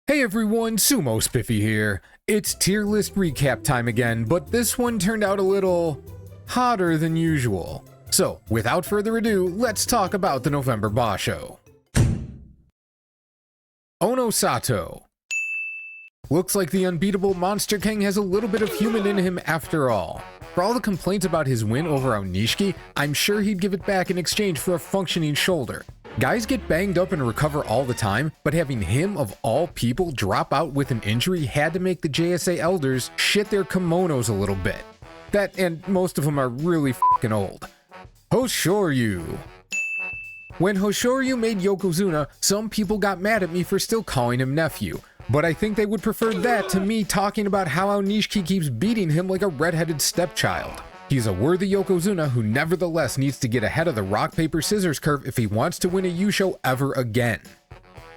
Hey everyone, Sumo Spiffy here. It's tier list recap time again, but this one turned out a little hotter than usual. So, without further ado, let's talk about the November Basho. Onosato. Looks like the unbeatable Monster King has a little bit of human in him after all. For all the complaints about his win over Aonishiki, I'm sure he'd give it back in exchange for a functioning shoulder. Guys get banged up and recover all the time, but having him of all people drop out with an injury had to make the JSA elders shit their kimonos a little bit. That, and most of them are really fucking old. Hoshoryu. When Hoshoryu made Yokozuna, some people got mad at me for still calling him nephew, but I think they would prefer that to me talking about how Aonishiki keeps beating him like a redheaded stepchild. He's a worthy Yokozuna who nevertheless needs to get ahead of the rock paper scissors curve if he wants to win a Yusho ever again.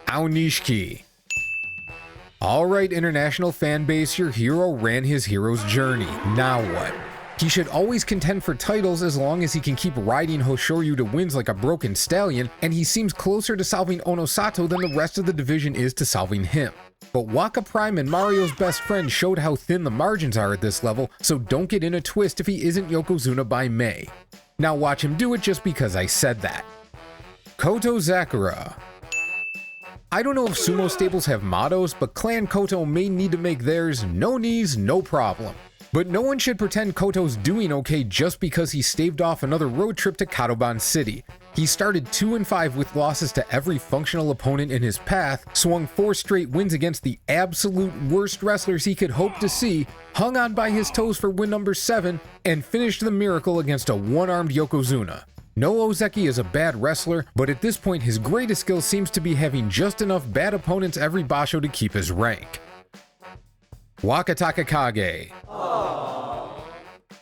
Aonishiki. Alright international fanbase, your hero ran his hero's journey. Now what? He should always contend for titles as long as he can keep riding Hoshoryu to wins like a broken stallion, and he seems closer to solving Onosato than the rest of the division is to solving him. But Waka Prime and Mario's best friend showed how thin the margins are at this level, so don't get in a twist if he isn't Yokozuna by May. Now watch him do it just because I said that. Cotto Zakura. I don't know if sumo stables have mottos, but Clan Cotto may need to make theirs no knees, no problem. But no one should pretend Koto's doing okay just because he staved off another road trip to Kadoban City. He started 2-5 with losses to every functional opponent in his path, swung 4 straight wins against the absolute worst wrestlers he could hope to see, hung on by his toes for win number 7, and finished the miracle against a one-armed Yokozuna. No Ozeki is a bad wrestler, but at this point his greatest skill seems to be having just enough bad opponents every basho to keep his rank. Waka Takakage.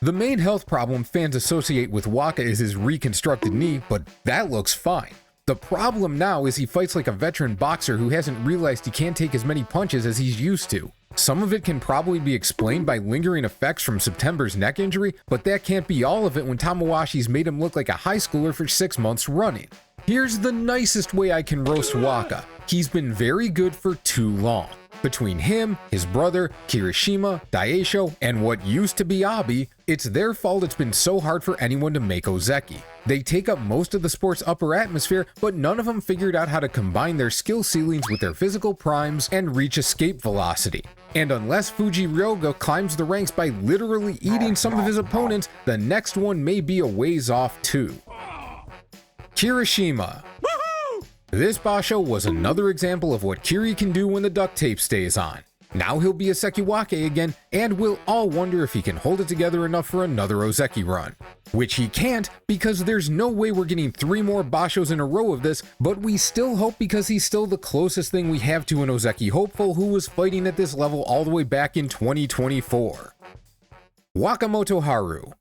The main health problem fans associate with Waka is his reconstructed knee, but that looks fine. The problem now is he fights like a veteran boxer who hasn't realized he can't take as many punches as he's used to. Some of it can probably be explained by lingering effects from September's neck injury, but that can't be all of it when Tamawashi's made him look like a high schooler for 6 months running. Here's the nicest way I can roast Waka. He's been very good for too long. Between him, his brother, Kiroshima, Daisho, and what used to be Abi, it's their fault it's been so hard for anyone to make Ozeki. They take up most of the sport's upper atmosphere, but none of them figured out how to combine their skill ceilings with their physical primes and reach escape velocity. And unless Fuji Ryoga climbs the ranks by literally eating some of his opponents, the next one may be a ways off too. Kiroshima. This basho was another example of what Kiri can do when the duct tape stays on. Now he'll be a Sekiwake again, and we'll all wonder if he can hold it together enough for another Ozeki run. Which he can't, because there's no way we're getting 3 more bashos in a row of this, but we still hope because he's still the closest thing we have to an Ozeki hopeful who was fighting at this level all the way back in 2024. Wakamoto Haru.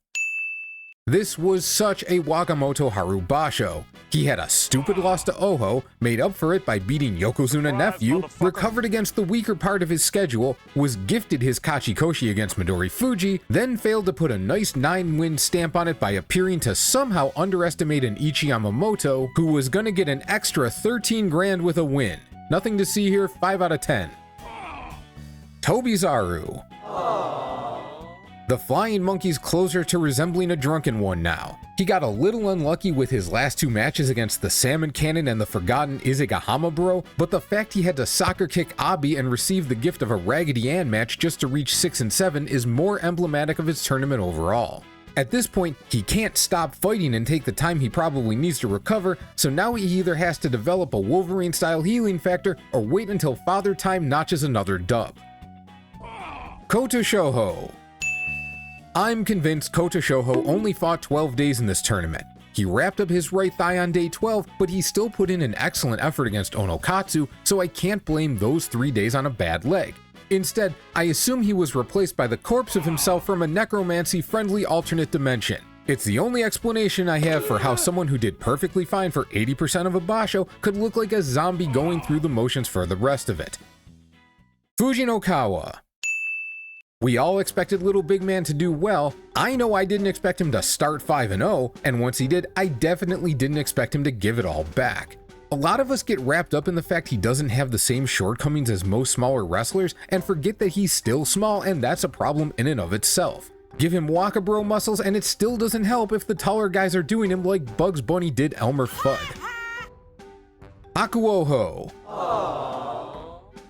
This was such a Wakamoto Haru basho. He had a stupid loss to Oho, made up for it by beating Yokozuna nephew, recovered against the weaker part of his schedule, was gifted his Kachikoshi against Madori Fuji, then failed to put a nice 9-win stamp on it by appearing to somehow underestimate an Ichi Yamamoto, who was gonna get an extra 13 grand with a win. Nothing to see here, 5 out of 10. Toby Zaru. The flying monkey's closer to resembling a drunken one now. He got a little unlucky with his last 2 matches against the Salmon Cannon and the forgotten Izegahama Bro, but the fact he had to soccer kick Abi and receive the gift of a Raggedy Ann match just to reach 6 and 7 is more emblematic of his tournament overall. At this point, he can't stop fighting and take the time he probably needs to recover, so now he either has to develop a Wolverine-style healing factor or wait until Father Time notches another dub. Coto Shoho. I'm convinced Coto Shoho only fought 12 days in this tournament. He wrapped up his right thigh on day 12, but he still put in an excellent effort against Onokatsu, so I can't blame those 3 days on a bad leg. Instead, I assume he was replaced by the corpse of himself from a necromancy-friendly alternate dimension. It's the only explanation I have for how someone who did perfectly fine for 80% of a basho could look like a zombie going through the motions for the rest of it. Fujinoa. We all expected Little Big Man to do well. I know I didn't expect him to start 5-0, and once he did, I definitely didn't expect him to give it all back. A lot of us get wrapped up in the fact he doesn't have the same shortcomings as most smaller wrestlers and forget that he's still small, and that's a problem in and of itself. Give him Waka bro muscles and it still doesn't help if the taller guys are doing him like Bugs Bunny did Elmer Fudd. Akuho.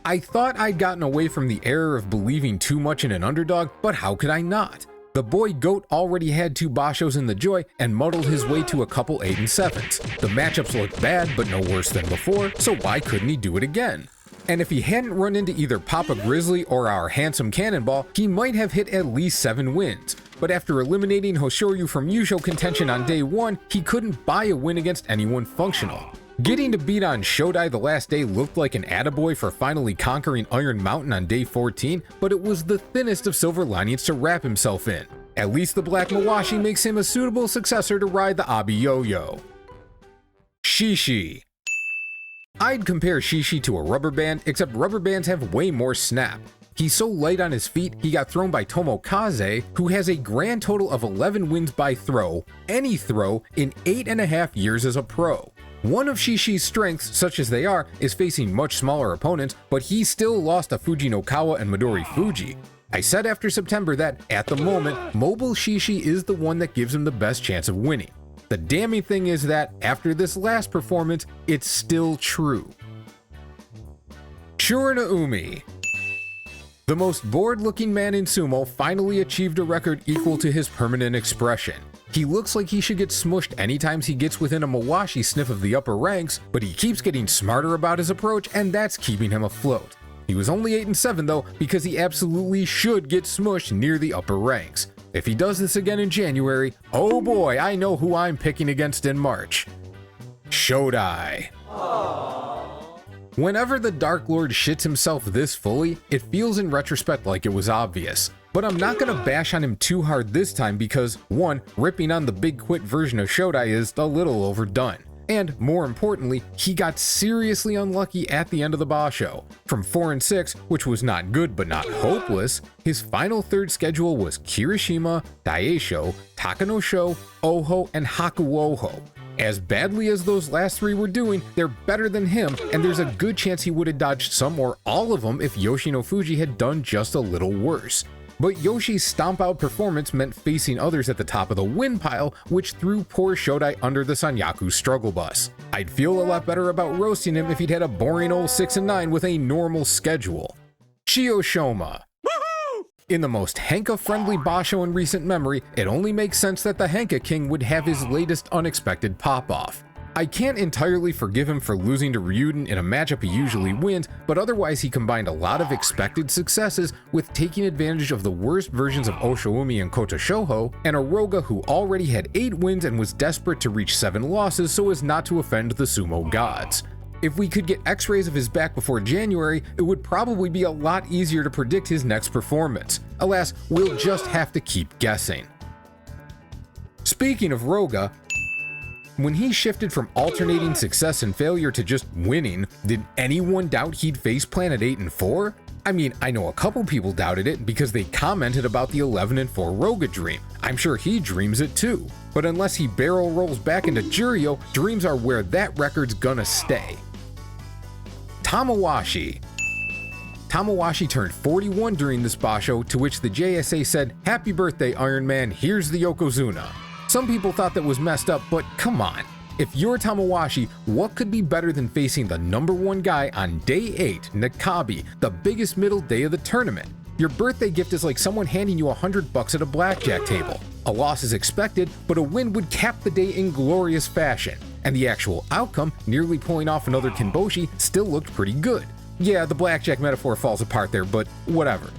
I thought I'd gotten away from the error of believing too much in an underdog, but how could I not? The boy GOAT already had 2 bashos in the joy and muddled his way to a couple 8 and 7s. The matchups looked bad, but no worse than before, so why couldn't he do it again? And if he hadn't run into either Papa Grizzly or our handsome Cannonball, he might have hit at least 7 wins. But after eliminating Hoshoryu from Yusho contention on day 1, he couldn't buy a win against anyone functional. Getting to beat on Shodai the last day looked like an attaboy for finally conquering Iron Mountain on day 14, but it was the thinnest of silver linings to wrap himself in. At least the Black Mawashi makes him a suitable successor to ride the Abi Yo-Yo. Shishi. I'd compare Shishi to a rubber band, except rubber bands have way more snap. He's so light on his feet, he got thrown by Tommo Kaz, who has a grand total of 11 wins by throw, any throw, in 8.5 years as a pro. One of Shishi's strengths, such as they are, is facing much smaller opponents, but he still lost to Fujinoa and Madori Fuji. I said after September that, at the moment, mobile Shishi is the one that gives him the best chance of winning. The damning thing is that, after this last performance, it's still true. Chura Umi. The most bored-looking man in sumo finally achieved a record equal to his permanent expression. He looks like he should get smushed anytime he gets within a Mawashi sniff of the upper ranks, but he keeps getting smarter about his approach, and that's keeping him afloat. He was only 8 and 7 though, because he absolutely should get smushed near the upper ranks. If he does this again in January, oh boy, I know who I'm picking against in March. Shodai. Whenever the Dark Lord shits himself this fully, it feels in retrospect like it was obvious. But I'm not gonna bash on him too hard this time because, 1, ripping on the big quit version of Shodai is a little overdone. And more importantly, he got seriously unlucky at the end of the basho. From 4 and 6, which was not good but not hopeless, his final 3rd schedule was Kiroshima, Daisho, Takanosho, Oho, and Hakuoho. As badly as those last 3 were doing, they're better than him, and there's a good chance he would have dodged some or all of them if Yoshino Fuji had done just a little worse. But Yoshi's stomp-out performance meant facing others at the top of the win pile, which threw poor Shodai under the Sanyaku struggle bus. I'd feel a lot better about roasting him if he'd had a boring old 6 and 9 with a normal schedule. Chio Shoma. In the most Henka-friendly basho in recent memory, it only makes sense that the Henka King would have his latest unexpected pop-off. I can't entirely forgive him for losing to Ryudin in a matchup he usually wins, but otherwise he combined a lot of expected successes with taking advantage of the worst versions of Oshaoui and Coto Shoho, and a Roga who already had 8 wins and was desperate to reach 7 losses so as not to offend the sumo gods. If we could get x-rays of his back before January, it would probably be a lot easier to predict his next performance. Alas, we'll just have to keep guessing. Speaking of Roga, when he shifted from alternating success and failure to just winning, did anyone doubt he'd face Planet 8 and 4? I mean, I know a couple people doubted it because they commented about the 11 and 4 Roga dream. I'm sure he dreams it too. But unless he barrel rolls back into Juryo, dreams are where that record's gonna stay. Tamawashi. Tamawashi turned 41 during this basho, to which the JSA said, "Happy birthday, Iron Man, here's the Yokozuna." Some people thought that was messed up, but come on. If you're Tamawashi, what could be better than facing the #1 guy on day 8, Nakabi, the biggest middle day of the tournament? Your birthday gift is like someone handing you $100 at a blackjack table. A loss is expected, but a win would cap the day in glorious fashion. And the actual outcome, nearly pulling off another Kinboshi, still looked pretty good. Yeah, the blackjack metaphor falls apart there, but whatever.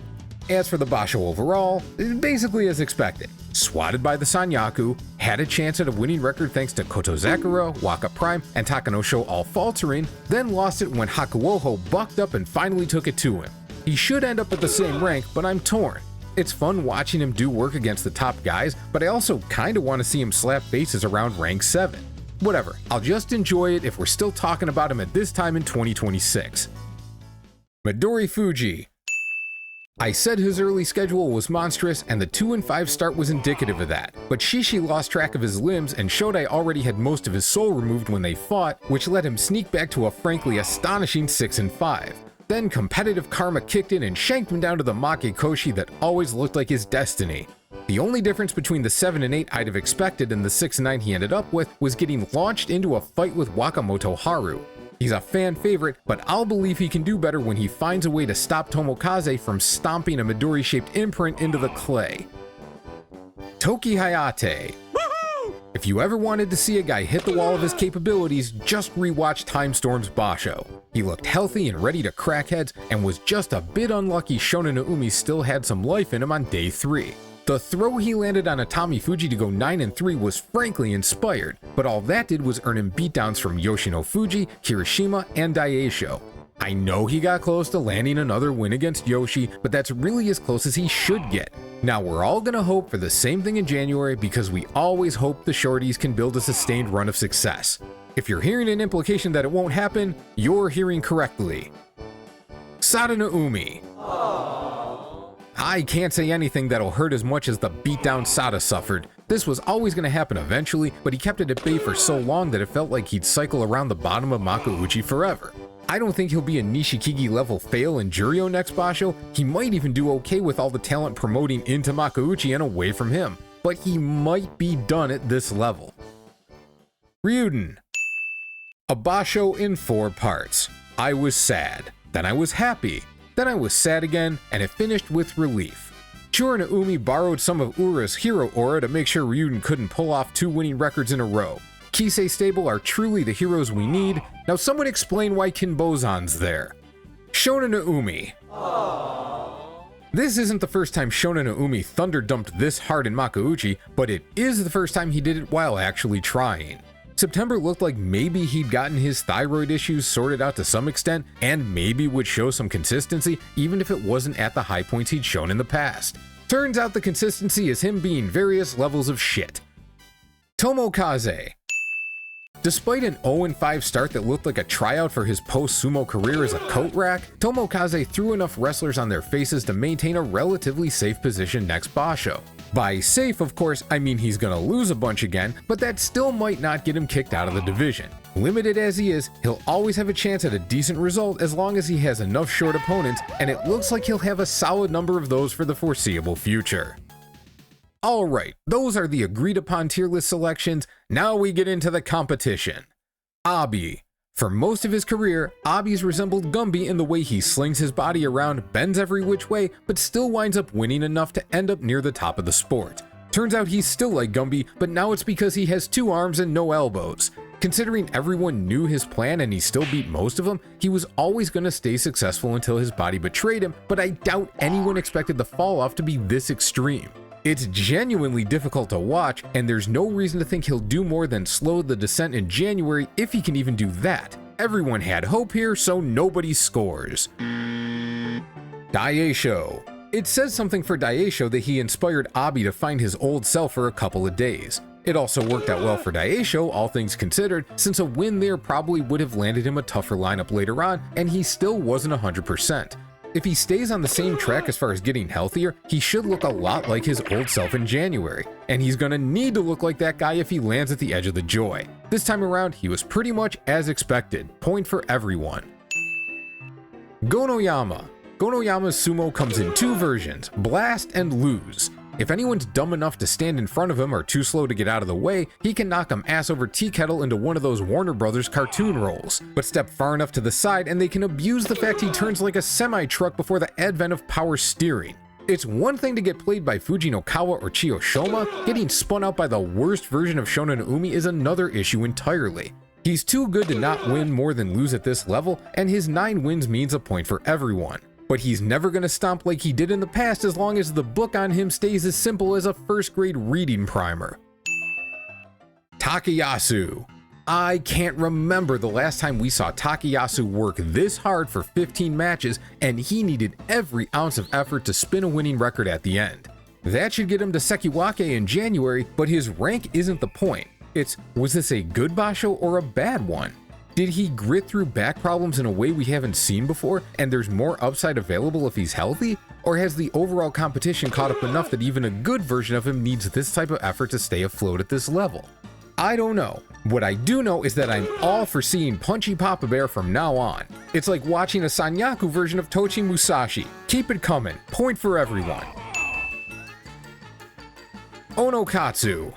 As for the basho overall, basically as expected. Swatted by the Sanyaku, had a chance at a winning record thanks to Koto Zakura, Waka Prime, and Takanosho all faltering, then lost it when Hakuoho bucked up and finally took it to him. He should end up at the same rank, but I'm torn. It's fun watching him do work against the top guys, but I also kinda want to see him slap faces around rank 7. Whatever, I'll just enjoy it if we're still talking about him at this time in 2026. Madori Fuji. I said his early schedule was monstrous and the 2-5 start was indicative of that, but Shishi lost track of his limbs and Shodai already had most of his soul removed when they fought, which let him sneak back to a frankly astonishing 6-5. Then competitive karma kicked in and shanked him down to the Makekoshi that always looked like his destiny. The only difference between the 7-8 I'd have expected and the 6-9 he ended up with was getting launched into a fight with Wakamoto Haru. He's a fan favorite, but I'll believe he can do better when he finds a way to stop Tommo Kaz from stomping a Madori-shaped imprint into the clay. Toki Hayate. If you ever wanted to see a guy hit the wall of his capabilities, just rewatch Time Storm's Basho. He looked healthy and ready to crack heads, and was just a bit unlucky Shona Umi still had some life in him on day 3. The throw he landed on Atami Fuji to go 9-3 was frankly inspired, but all that did was earn him beatdowns from Yoshino Fuji, Kiroshima, and Daisho. I know he got close to landing another win against Yoshi, but that's really as close as he should get. Now we're all gonna hope for the same thing in January because we always hope the shorties can build a sustained run of success. If you're hearing an implication that it won't happen, you're hearing correctly. Sadana Umi. I can't say anything that'll hurt as much as the beatdown Sada suffered. This was always going to happen eventually, but he kept it at bay for so long that it felt like he'd cycle around the bottom of Makuuchi forever. I don't think he'll be a Nishikigi level fail in Juryo next Basho. He might even do okay with all the talent promoting into Makuuchi and away from him, but he might be done at this level. Ryudin. A Basho in 4 parts. I was sad, then I was happy. Then I was sad again, and it finished with relief. Chura Umi borrowed some of Ura's hero aura to make sure Ryudin couldn't pull off 2 winning records in a row. Kisei stable are truly the heroes we need. Now someone explain why Kinbozan's there. Shona Umi. This isn't the first time Shona Umi thunder dumped this hard in Makuuchi, but it is the first time he did it while actually trying. September looked like maybe he'd gotten his thyroid issues sorted out to some extent, and maybe would show some consistency even if it wasn't at the high points he'd shown in the past. Turns out the consistency is him being various levels of shit. Tommo Kaz. Despite an 0-5 start that looked like a tryout for his post-sumo career as a coat rack, Tommo Kaz threw enough wrestlers on their faces to maintain a relatively safe position next Basho. By safe, of course, I mean he's gonna lose a bunch again, but that still might not get him kicked out of the division. Limited as he is, he'll always have a chance at a decent result as long as he has enough short opponents, and it looks like he'll have a solid number of those for the foreseeable future. Alright, those are the agreed upon tier list selections. Now we get into the competition. Abi. For most of his career, Abi's resembled Gumby in the way he slings his body around, bends every which way, but still winds up winning enough to end up near the top of the sport. Turns out he's still like Gumby, but now it's because he has 2 arms and no elbows. Considering everyone knew his plan and he still beat most of them, he was always going to stay successful until his body betrayed him, but I doubt anyone expected the fall off to be this extreme. It's genuinely difficult to watch, and there's no reason to think he'll do more than slow the descent in January if he can even do that. Everyone had hope here, so nobody scores. Daisho. It says something for Daisho that he inspired Abi to find his old self for a couple of days. It also worked out well for Daisho, all things considered, since a win there probably would have landed him a tougher lineup later on, and he still wasn't 100%. If he stays on the same track as far as getting healthier, he should look a lot like his old self in January, and he's gonna need to look like that guy if he lands at the edge of the joy. This time around, he was pretty much as expected, point for everyone. Gonoyama. Gonoyama's sumo comes in 2 versions, blast and lose. If anyone's dumb enough to stand in front of him or too slow to get out of the way, he can knock him ass over tea kettle into one of those Warner Brothers cartoon roles. But step far enough to the side and they can abuse the fact he turns like a semi-truck before the advent of power steering. It's one thing to get played by Fujinokawa or Chio Shoma, getting spun out by the worst version of Shona Umi is another issue entirely. He's too good to not win more than lose at this level, and his 9 wins means a point for everyone. But he's never gonna stomp like he did in the past as long as the book on him stays as simple as a first grade reading primer. Takiyasu. I can't remember the last time we saw Takiyasu work this hard for 15 matches, and he needed every ounce of effort to spin a winning record at the end. That should get him to Sekiwake in January, but his rank isn't the point. It's, was this a good basho or a bad one? Did he grit through back problems in a way we haven't seen before, and there's more upside available if he's healthy? Or has the overall competition caught up enough that even a good version of him needs this type of effort to stay afloat at this level? I don't know. What I do know is that I'm all for seeing Punchy Papa Bear from now on. It's like watching a Sanyaku version of Tochi Musashi. Keep it coming. Point for everyone. Onokatsu.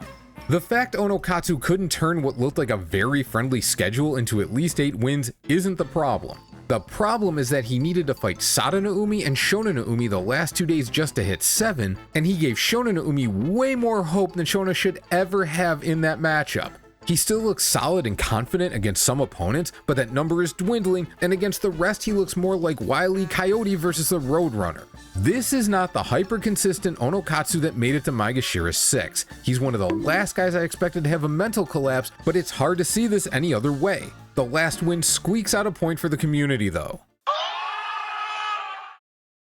The fact Onokatsu couldn't turn what looked like a very friendly schedule into at least 8 wins isn't the problem. The problem is that he needed to fight Sada no Umi and Shona no Umi the last 2 days just to hit 7, and he gave Shona no Umi way more hope than Shona should ever have in that matchup. He still looks solid and confident against some opponents, but that number is dwindling, and against the rest he looks more like Wile E. Coyote versus the Roadrunner. This is not the hyper-consistent Onokatsu that made it to Maegashira 6. He's one of the last guys I expected to have a mental collapse, but it's hard to see this any other way. The last win squeaks out a point for the community though.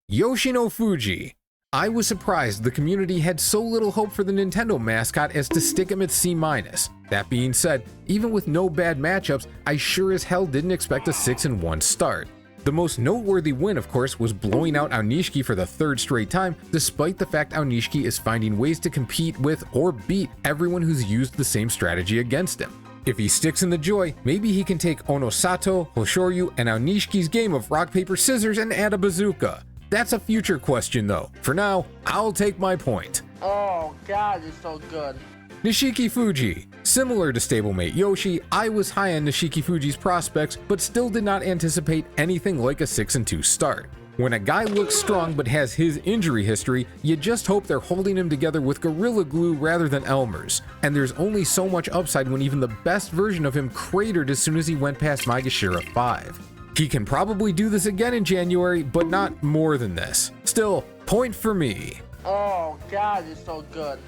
Yoshino Fuji. I was surprised the community had so little hope for the Nintendo mascot as to stick him at C-. That being said, even with no bad matchups, I sure as hell didn't expect a 6-1 start. The most noteworthy win, of course, was blowing out Aonishiki for the 3rd straight time, despite the fact Aonishiki is finding ways to compete with or beat everyone who's used the same strategy against him. If he sticks in the joy, maybe he can take Onosato, Hoshoryu, and Aonishiki's game of rock, paper, scissors and add a bazooka. That's a future question though. For now, I'll take my point. Oh god, it's so good. Nishiki Fuji. Similar to stablemate Yoshi, I was high on Nishiki Fuji's prospects, but still did not anticipate anything like a 6-2 start. When a guy looks strong but has his injury history, you just hope they're holding him together with Gorilla Glue rather than Elmer's. And there's only so much upside when even the best version of him cratered as soon as he went past Maegashira 5. He can probably do this again in January, but not more than this. Still, point for me. Oh god, it's so good.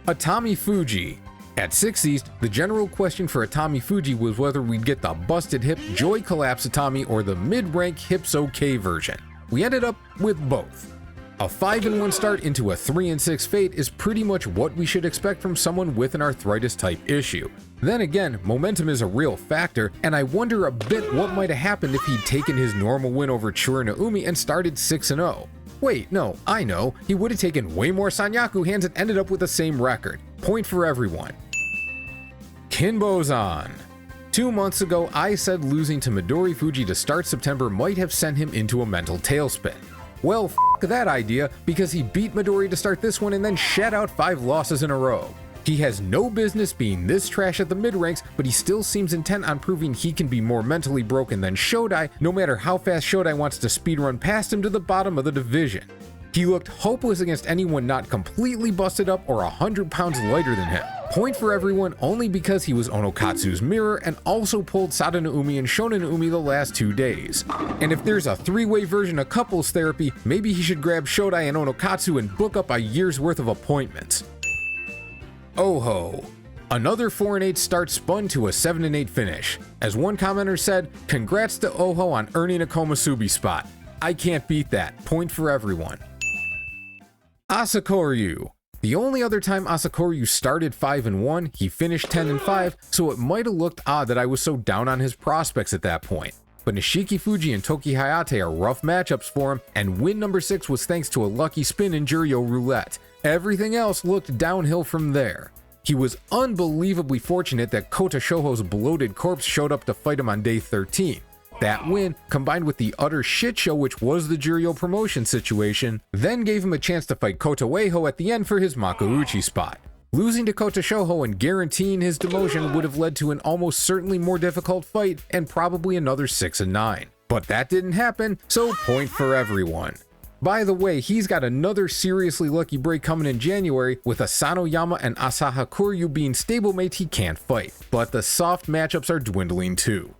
Atami Fuji. At 6 East, the general question for Atami Fuji was whether we'd get the busted hip Joy Collapse Atami or the mid-rank Hips OK version. We ended up with both. A 5-1 start into a 3-6 fate is pretty much what we should expect from someone with an arthritis type issue. Then again, momentum is a real factor, and I wonder a bit what might have happened if he'd taken his normal win over Chura no Umi and started 6-0. Wait, no, I know, he would have taken way more Sanyaku hands and ended up with the same record. Point for everyone. Kinbozan. 2 months ago, I said losing to Madori Fuji to start September might have sent him into a mental tailspin. Well, f that idea, because he beat Madori to start this one and then shat out 5 losses in a row. He has no business being this trash at the mid-ranks, but he still seems intent on proving he can be more mentally broken than Shodai, no matter how fast Shodai wants to speedrun past him to the bottom of the division. He looked hopeless against anyone not completely busted up or 100 pounds lighter than him. Point for everyone only because he was Onokatsu's mirror and also pulled Sada no Umi and Shona no Umi the last 2 days. And if there's a 3-way version of couples therapy, maybe he should grab Shodai and Onokatsu and book up a year's worth of appointments. Oho. Another 4-8 start spun to a 7-8 finish. As one commenter said, congrats to Oho on earning a Komusubi spot. I can't beat that. Point for everyone. Asakoryu. The only other time Asakoryu started 5-1, he finished 10-5, so it might have looked odd that I was so down on his prospects at that point. But Nishiki Fuji and Toki Hayate are rough matchups for him, and win number 6 was thanks to a lucky spin in Juryo Roulette. Everything else looked downhill from there. He was unbelievably fortunate that Kota Shoho's bloated corpse showed up to fight him on day 13. That win, combined with the utter shit show which was the Juryo promotion situation, then gave him a chance to fight Kota Weiho at the end for his Makuuchi spot. Losing to Kota Shoho and guaranteeing his demotion would have led to an almost certainly more difficult fight and probably another 6-9. But that didn't happen, so point for everyone. By the way, he's got another seriously lucky break coming in January, with Asanoyama and Asakoryu being stablemates he can't fight, but the soft matchups are dwindling too.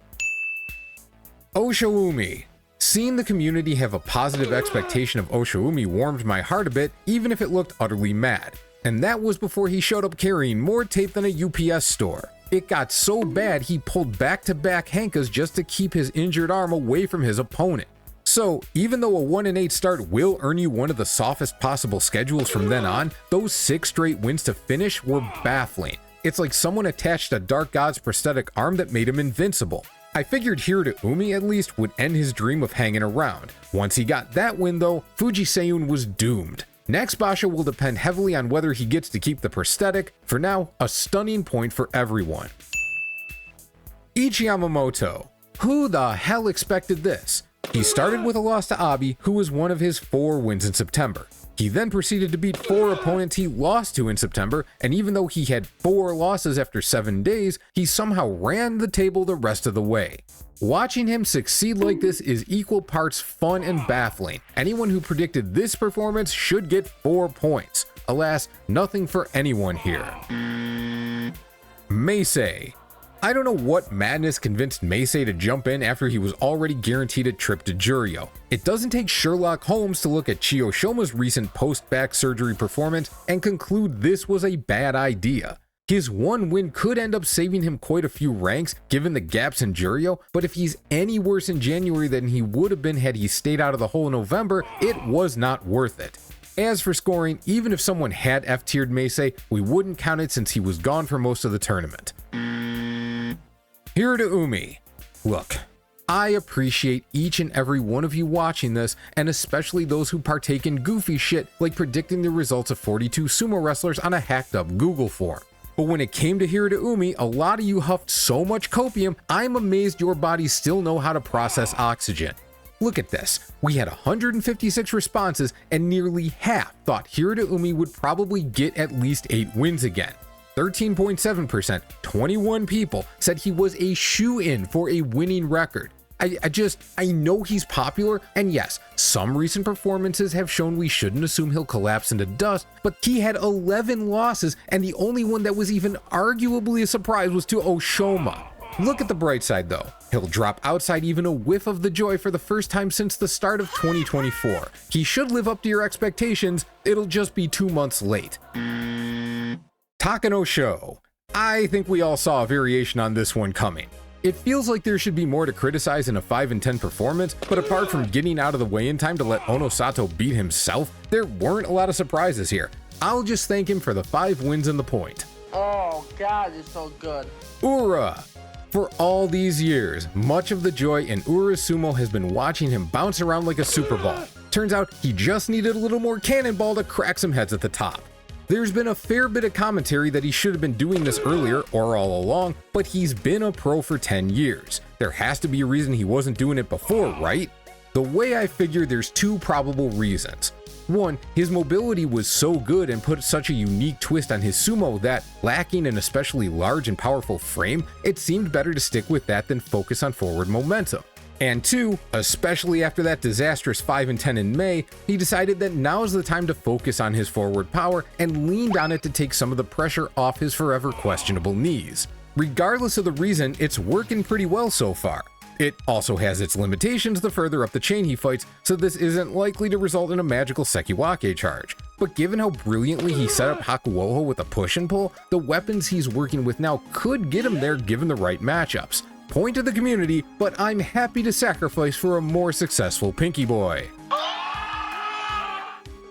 Oshaoui. Seeing the community have a positive expectation of Oshaoui warmed my heart a bit, even if it looked utterly mad. And that was before he showed up carrying more tape than a UPS store. It got so bad he pulled back-to-back Hankas just to keep his injured arm away from his opponent. So, even though a 1-8 start will earn you one of the softest possible schedules from then on, those 6 straight wins to finish were baffling. It's like someone attached a Dark God's prosthetic arm that made him invincible. I figured Hirota Umi at least would end his dream of hanging around. Once he got that win though, Fujiseiyun was doomed. Next basha will depend heavily on whether he gets to keep the prosthetic. For now, a stunning point for everyone. Ichi Yamamoto. Who the hell expected this? He started with a loss to Abi, who was one of his 4 wins in September. He then proceeded to beat 4 opponents he lost to in September, and even though he had 4 losses after 7 days, he somehow ran the table the rest of the way. Watching him succeed like this is equal parts fun and baffling. Anyone who predicted this performance should get 4 points. Alas, nothing for anyone here. Meisei. I don't know what madness convinced Meisei to jump in after he was already guaranteed a trip to Juryo. It doesn't take Sherlock Holmes to look at Chio Shoma's recent post-back surgery performance and conclude this was a bad idea. His one win could end up saving him quite a few ranks given the gaps in Juryo, but if he's any worse in January than he would have been had he stayed out of the hole in November, it was not worth it. As for scoring, even if someone had F-tiered Meisei, we wouldn't count it since he was gone for most of the tournament. Hirota Umi. Look, I appreciate each and every one of you watching this, and especially those who partake in goofy shit like predicting the results of 42 sumo wrestlers on a hacked up Google form. But when it came to Hirota Umi, a lot of you huffed so much copium, I'm amazed your bodies still know how to process oxygen. Look at this, we had 156 responses and nearly half thought Hirota Umi would probably get at least 8 wins again. 13.7%, 21 people said he was a shoo-in for a winning record. I know he's popular, and yes, some recent performances have shown we shouldn't assume he'll collapse into dust, but he had 11 losses, and the only one that was even arguably a surprise was to Oshoma. Look at the bright side though, he'll drop outside even a whiff of the joy for the first time since the start of 2024. He should live up to your expectations, it'll just be 2 months late. Takano Sho. I think we all saw a variation on this one coming. It feels like there should be more to criticize in a 5 and 10 performance, but apart from getting out of the way in time to let Onosato beat himself, there weren't a lot of surprises here. I'll just thank him for the 5 wins and the point. Oh God, it's so good. Ura. For all these years, much of the joy in Ura's sumo has been watching him bounce around like a super ball. Turns out he just needed a little more cannonball to crack some heads at the top. There's been a fair bit of commentary that he should have been doing this earlier or all along, but he's been a pro for 10 years. There has to be a reason he wasn't doing it before, right? The way I figure there's 2 probable reasons. 1, his mobility was so good and put such a unique twist on his sumo that, lacking an especially large and powerful frame, it seemed better to stick with that than focus on forward momentum. And 2, especially after that disastrous 5 and 10 in May, he decided that now's the time to focus on his forward power and leaned on it to take some of the pressure off his forever questionable knees. Regardless of the reason, it's working pretty well so far. It also has its limitations the further up the chain he fights, so this isn't likely to result in a magical Sekiwake charge. But given how brilliantly he set up Hakuho with a push and pull, the weapons he's working with now could get him there given the right matchups. Point to the community, but I'm happy to sacrifice for a more successful Pinky Boy.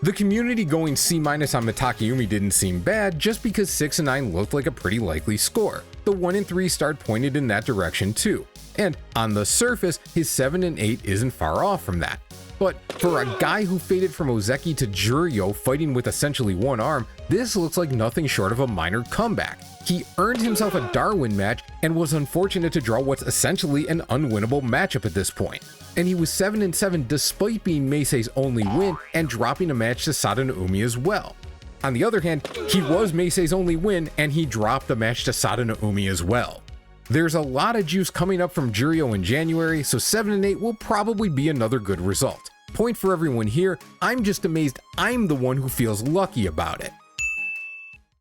The community going C- on Mitake Umi didn't seem bad just because 6 and 9 looked like a pretty likely score. The 1 and 3 start pointed in that direction too. And on the surface, his 7 and 8 isn't far off from that. But for a guy who faded from Ozeki to Juryo fighting with essentially one arm, this looks like nothing short of a minor comeback. He earned himself a Darwin match and was unfortunate to draw what's essentially an unwinnable matchup at this point. And he was 7 and 7 despite being Meisei's only win and dropping a match to Sadano Umi as well. On the other hand, he was Meisei's only win and he dropped a match to Sadano Umi as well. There's a lot of juice coming up from Juryo in January, so 7 and 8 will probably be another good result. Point for everyone here, I'm just amazed I'm the one who feels lucky about it.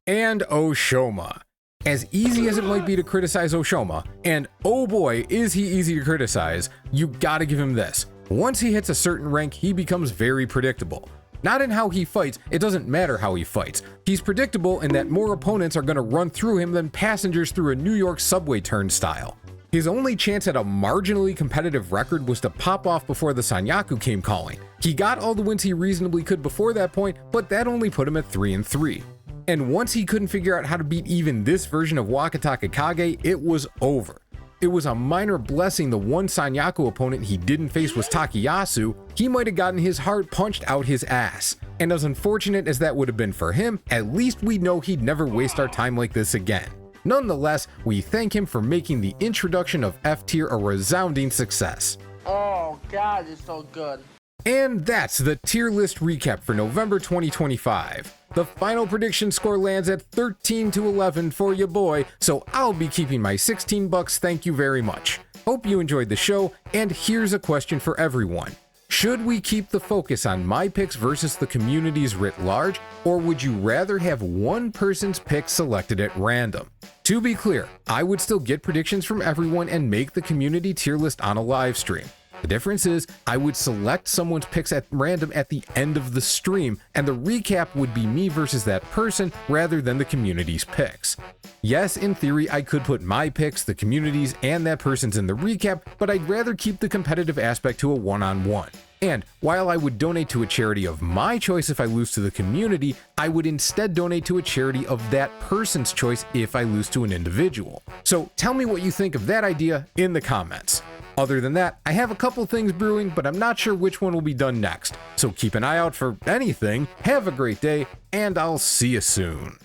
And Oshoma. As easy as it might be to criticize Oshoma, and oh boy is he easy to criticize, you gotta give him this. Once he hits a certain rank, he becomes very predictable. Not in how he fights, it doesn't matter how he fights. He's predictable in that more opponents are gonna run through him than passengers through a New York subway turnstile. His only chance at a marginally competitive record was to pop off before the Sanyaku came calling. He got all the wins he reasonably could before that point, but that only put him at 3 and 3. And once he couldn't figure out how to beat even this version of Waka Takakage, it was over. it was a minor blessing the one Sanyaku opponent he didn't face was Takiyasu, he might have gotten his heart punched out his ass. And as unfortunate as that would have been for him, at least we know he'd never waste our time like this again. Nonetheless, we thank him for making the introduction of F tier a resounding success. Oh god, it's so good. And that's the tier list recap for November 2025. The final prediction score lands at 13-11 for ya boy, so I'll be keeping my $16, thank you very much. Hope you enjoyed the show, and here's a question for everyone. Should we keep the focus on my picks versus the community's writ large, or would you rather have one person's pick selected at random? To be clear, I would still get predictions from everyone and make the community tier list on a live stream. The difference is, I would select someone's picks at random at the end of the stream, and the recap would be me versus that person rather than the community's picks. Yes, in theory, I could put my picks, the community's, and that person's in the recap, but I'd rather keep the competitive aspect to a one-on-one. And while I would donate to a charity of my choice if I lose to the community, I would instead donate to a charity of that person's choice if I lose to an individual. So tell me what you think of that idea in the comments. Other than that, I have a couple things brewing, but I'm not sure which one will be done next. So keep an eye out for anything, have a great day, and I'll see you soon.